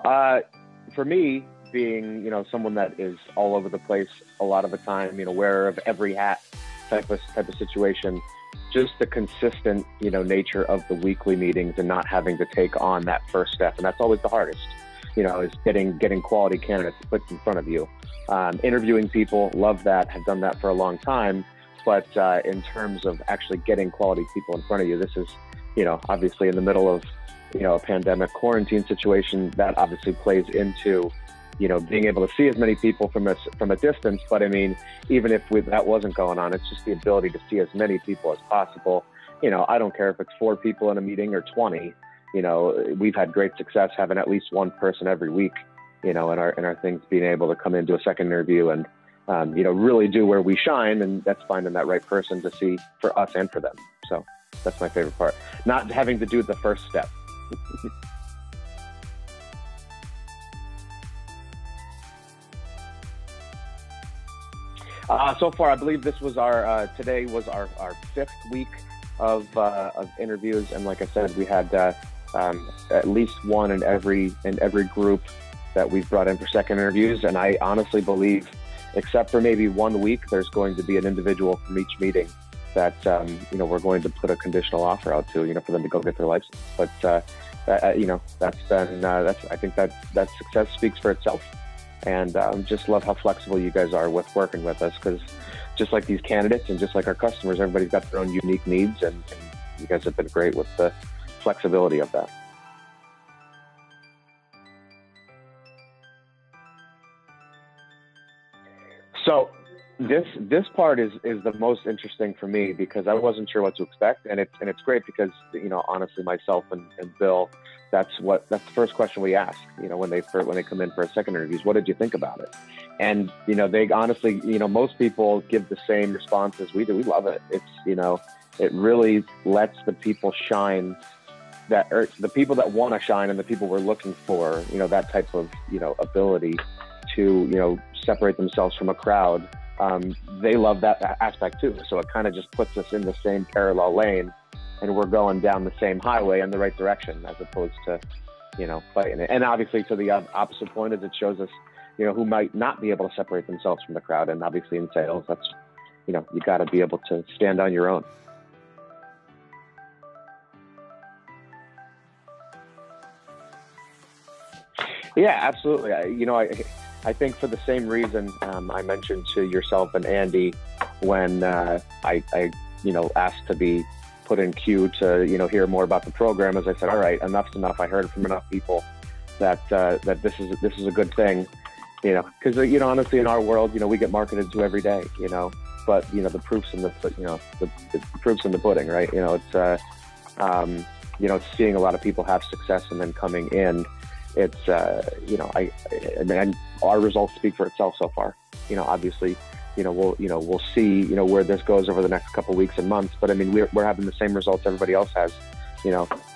Uh, for me, being, someone that is all over the place a lot of the time, wearer of every hat type of situation, just the consistent, nature of the weekly meetings and not having to take on that first step. And that's always the hardest, is getting quality candidates put in front of you. Interviewing people, love that, have done that for a long time. But in terms of actually getting quality people in front of you, this is, obviously in the middle of, a pandemic quarantine situation that obviously plays into, being able to see as many people from a distance. But I mean, even if that wasn't going on, it's just the ability to see as many people as possible. I don't care if it's 4 people in a meeting or 20. We've had great success having at least one person every week, in our things, being able to come into a second interview and, really do where we shine. And that's finding that right person to see for us and for them. So that's my favorite part. Not having to do the first step. So far, I believe this was today was our 5th week of interviews. And like I said, we had at least one in every group that we've brought in for second interviews. And I honestly believe, except for maybe 1 week, there's going to be an individual from each meeting that, we're going to put a conditional offer out to, for them to go get their license. But, I think that success speaks for itself. And just love how flexible you guys are with working with us, because just like these candidates and just like our customers, everybody's got their own unique needs, and you guys have been great with the flexibility of that. So this part is the most interesting for me, because I wasn't sure what to expect, and it's great because, honestly, myself and Bill, that's the first question we ask, when they come in for a second interview is, what did you think about it? And, they honestly, most people give the same response as we do. We love it. It's, it really lets the people shine the people that want to shine, and the people we're looking for, that type of, ability to, separate themselves from a crowd. They love that aspect too. So it kind of just puts us in the same parallel lane, and we're going down the same highway in the right direction, as opposed to, fighting it. And obviously, to the opposite point, is it shows us, who might not be able to separate themselves from the crowd. And obviously in sales, that's, you got to be able to stand on your own. Yeah, absolutely. I think for the same reason I mentioned to yourself and Andy when I asked to be put in queue to, hear more about the program, as I said, all right, enough's enough. I heard from enough people that this is a good thing, because, honestly, in our world, we get marketed to every day, but, the proof's in the proof's in the pudding, right? It's seeing a lot of people have success and then coming in. It's, and our results speak for itself so far. Obviously, we'll see, where this goes over the next couple of weeks and months. But I mean, we're having the same results everybody else has,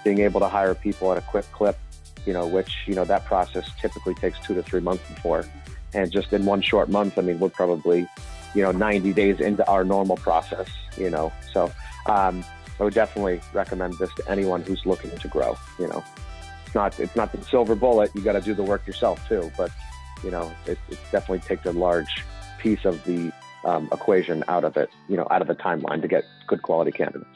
being able to hire people at a quick clip, which, that process typically takes 2 to 3 months before. And just in one short month, I mean, we're probably, 90 days into our normal process, so I would definitely recommend this to anyone who's looking to grow. It's not the silver bullet. You got to do the work yourself too, but it definitely takes a large piece of the equation out of it, out of the timeline to get good quality candidates.